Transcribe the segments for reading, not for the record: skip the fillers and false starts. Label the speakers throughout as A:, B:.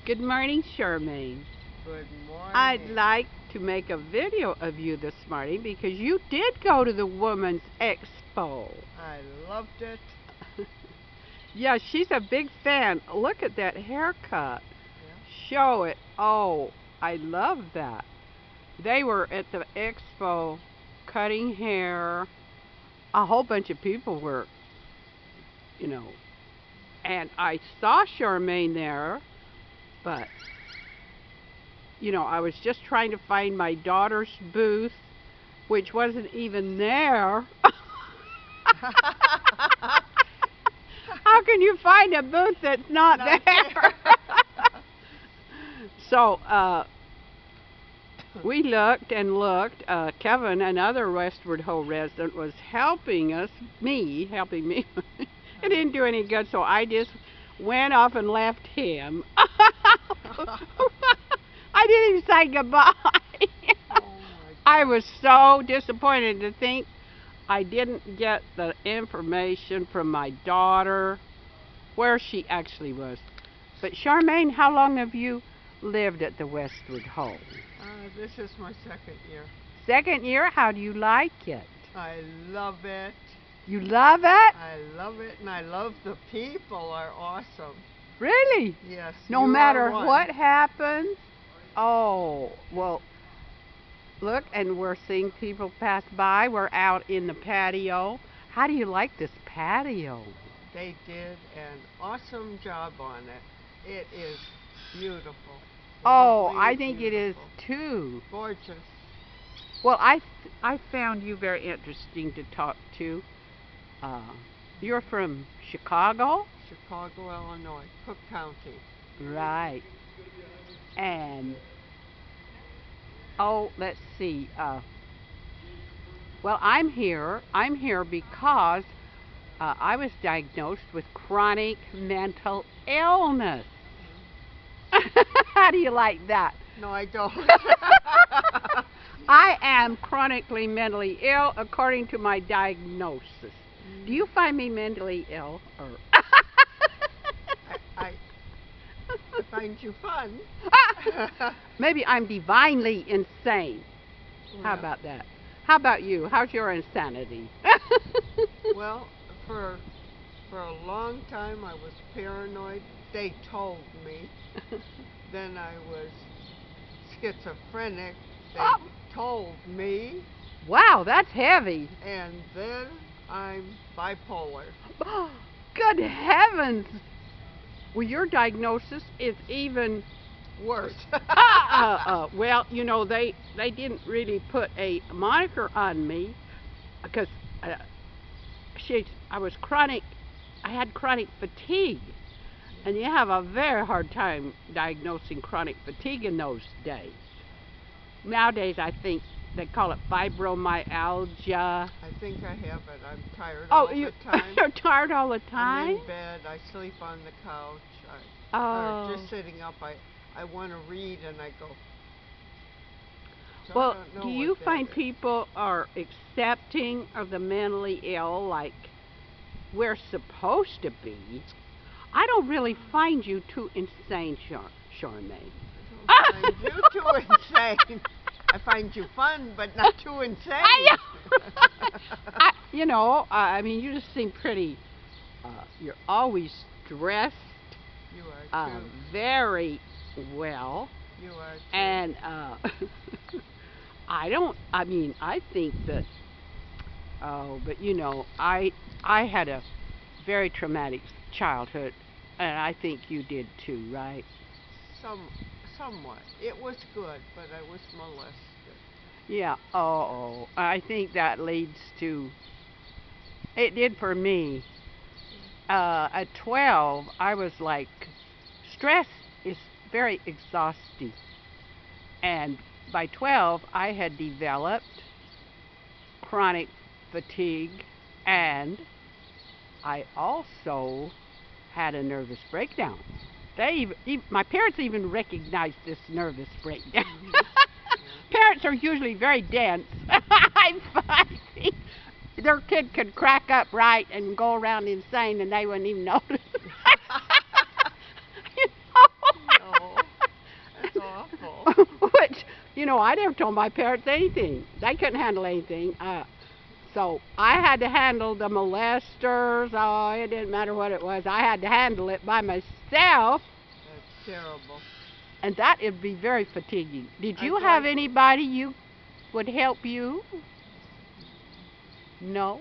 A: Good morning, Charmane.
B: Good morning.
A: I'd like to make a video of you this morning because you did go to the Women's Expo.
B: I loved it.
A: Yeah, she's a big fan. Look at that haircut.
B: Yeah.
A: Show it. Oh, I love that. They were at the Expo cutting hair. A whole bunch of people were, and I saw Charmane there, but, I was just trying to find my daughter's booth, which wasn't even there. How can you find a booth that's not there? So, we looked and looked. Kevin, another Westward Ho resident, was helping me. It didn't do any good, so I just went off and left him. I didn't even say goodbye. I was so disappointed to think I didn't get the information from my daughter, where she actually was. But Charmane, how long have you lived at the Westward Ho?
B: This is my second year.
A: Second year? How do you like it?
B: I love it.
A: You love it?
B: I love it, and I love the people are awesome.
A: Really?
B: Yes.
A: No matter what happens? Oh, well, look, and we're seeing people pass by. We're out in the patio. How do you like this patio?
B: They did an awesome job on it. It is beautiful.
A: Oh,
B: Lovely,
A: I think
B: beautiful.
A: it is too.
B: Gorgeous.
A: Well, I found you very interesting to talk to. You're from Chicago?
B: Chicago, Illinois, Cook County.
A: Right. And, oh, let's see. Well, I'm here because I was diagnosed with chronic mental illness. How do you like that?
B: No, I don't.
A: I am chronically mentally ill according to my diagnosis. Do you find me mentally ill? Or
B: I find you fun.
A: Maybe I'm divinely insane. How about that? How about you? How's your insanity?
B: Well, for a long time I was paranoid. They told me. Then I was schizophrenic. They told me.
A: Wow, that's heavy.
B: And then I'm bipolar.
A: Good heavens! Well, your diagnosis is even
B: worse.
A: Well, they didn't really put a moniker on me because I had chronic fatigue. And you have a very hard time diagnosing chronic fatigue in those days. Nowadays, I think they call it fibromyalgia.
B: I think I have it. I'm tired all the time.
A: You're tired all the time?
B: I'm in bed. I sleep on the couch. Or just sitting up. I want to read and I go. So
A: well,
B: I don't know
A: do you find
B: is.
A: people are accepting of the mentally ill like we're supposed to be? I don't really find you too insane, Charmane.
B: I don't find you too insane. I find you fun, but not too insane.
A: I mean, you just seem pretty. You're always dressed.
B: You are too.
A: Very well.
B: You are too.
A: And I think that. Oh, but I had a very traumatic childhood, and I think you did too, right?
B: Somewhat. It was good, but I was molested.
A: Yeah. Oh, I think that leads to. It did for me. At 12, I was like, stress is very exhausting, and by 12, I had developed chronic fatigue, and I also had a nervous breakdown. My parents even recognized this nervous breakdown. Parents are usually very dense. I find their kid could crack up right and go around insane and they wouldn't even notice.
B: No.
A: I never told my parents anything. They couldn't handle anything. So I had to handle the molesters. Oh, it didn't matter what it was. I had to handle it by myself.
B: That's terrible.
A: And that would be very fatiguing. Did you
B: I'd
A: have
B: like
A: anybody you would help you? No?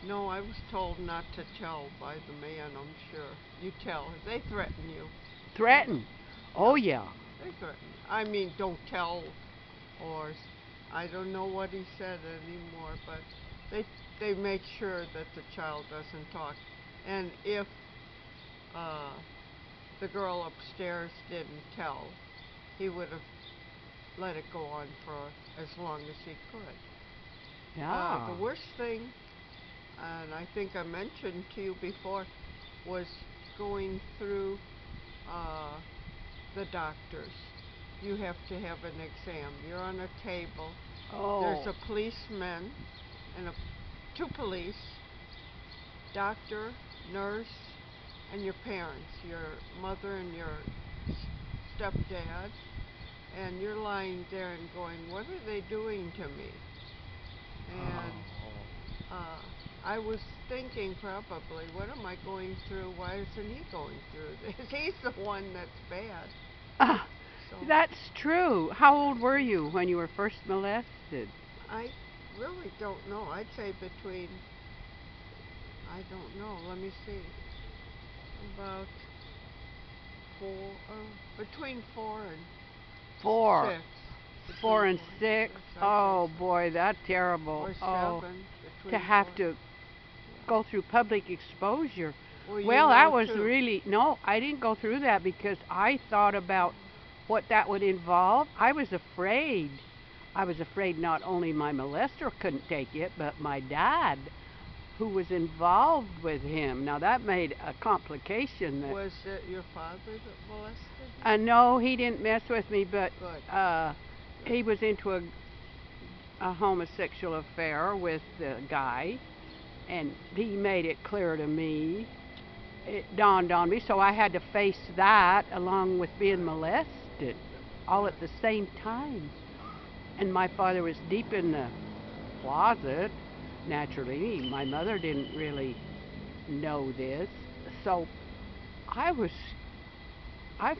B: No, I was told not to tell by the man, I'm sure. You tell. They threaten you.
A: Threaten? Oh, yeah.
B: They threaten you. I mean, don't tell, or I don't know what he said anymore, but they make sure that the child doesn't talk. And if uh, the girl upstairs didn't tell, he would have let it go on for as long as he could.
A: Yeah.
B: The worst thing, and I think I mentioned to you before, was going through the doctors. You have to have an exam. You're on a table.
A: Oh.
B: There's a policeman and two police, doctor, nurse, and your parents, your mother and your stepdad, and you're lying there and going, what are they doing to me? And I was thinking probably, what am I going through? Why isn't he going through this? He's the one that's bad. So
A: That's true. How old were you when you were first molested?
B: I really don't know. I'd say between, I don't know, let me see, about between 4 and
A: Four.
B: 6. Between
A: 4 and 6.
B: 6,
A: Oh boy, that's terrible.
B: or
A: Oh,
B: 7.
A: to
B: Between
A: have
B: 4.
A: to go through public exposure.
B: Well, you
A: Well,
B: know
A: that was
B: too.
A: really, no, I didn't go through that because I thought about what that would involve. I was afraid. I was afraid not only my molester couldn't take it, but my dad, who was involved with him. Now that made a complication.
B: Was it your father that molested you?
A: No, he didn't mess with me, but
B: Good.
A: he was into a homosexual affair with the guy, and he made it clear to me. It dawned on me, so I had to face that along with being molested all at the same time. And my father was deep in the closet, naturally. My mother didn't really know this, so I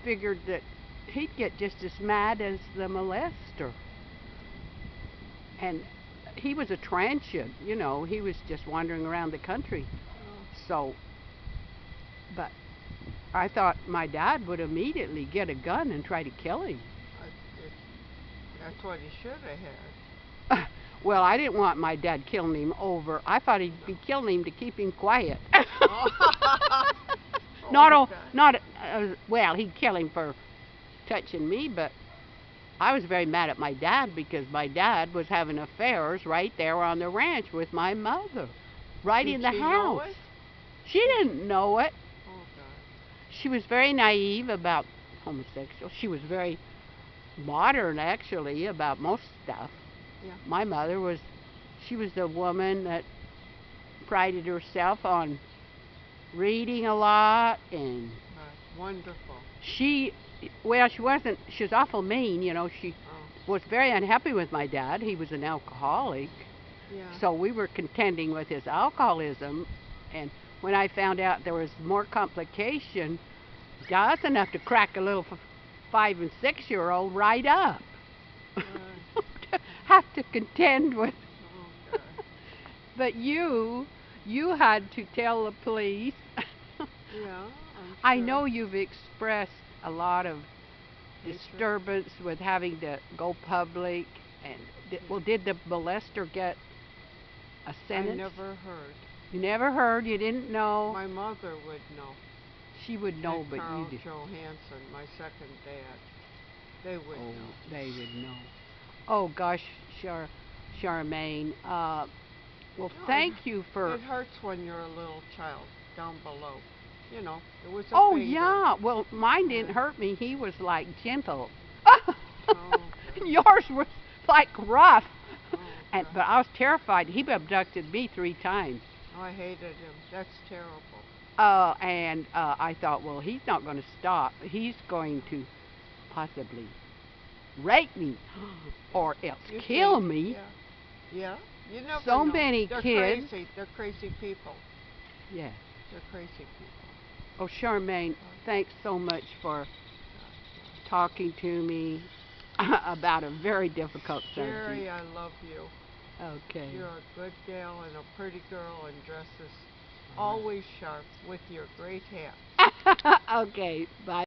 A: figured that he'd get just as mad as the molester. And he was a transient, he was just wandering around the country. So, but I thought my dad would immediately get a gun and try to kill him.
B: That's what he should have had.
A: Well, I didn't want my dad killing him over. I thought he'd be killing him to keep him quiet. Well, he'd kill him for touching me, but I was very mad at my dad because my dad was having affairs right there on the ranch with my mother, right in the
B: Did she
A: house.
B: know it?
A: She didn't know it.
B: Oh, God.
A: She was very naive about homosexual. She was very modern, actually, about most stuff.
B: Yeah.
A: My mother she was the woman that prided herself on reading a lot, and
B: Wonderful.
A: she was awful mean, she was very unhappy with my dad. He was an alcoholic.
B: Yeah.
A: So we were contending with his alcoholism, and when I found out there was more complication, that's enough to crack a little 5 and 6-year-old right up. To have to contend with.
B: Oh, God.
A: But you had to tell the police.
B: Yeah,
A: I know you've expressed a lot of
B: Hatred.
A: disturbance with having to go public. And did the molester get a sentence?
B: I never heard.
A: You never heard. You didn't know.
B: My mother would know.
A: She would know,
B: And
A: but
B: Carl
A: you did.
B: Johansson, my second dad, they would know.
A: They would know. Oh gosh, Charmane. Well,
B: No,
A: thank you for.
B: It hurts when you're a little child down below. It was a
A: Oh
B: finger.
A: yeah. Well, mine didn't hurt me. He was like gentle.
B: Oh, okay.
A: Yours was like rough.
B: Oh,
A: But I was terrified. He abducted me 3 times.
B: Oh, I hated him. That's terrible.
A: I thought, well, he's not going to stop. He's going to possibly rape me or else
B: You
A: kill
B: see?
A: me.
B: Yeah. Yeah. You never
A: So
B: know.
A: many
B: They're
A: kids.
B: crazy. They're crazy people.
A: Yeah.
B: They're crazy people.
A: Oh, Charmaine, thanks so much for talking to me about a very difficult subject.
B: Jerry, I love you.
A: Okay.
B: You're a good gal and a pretty girl and dresses always sharp with your great hat.
A: Okay, bye.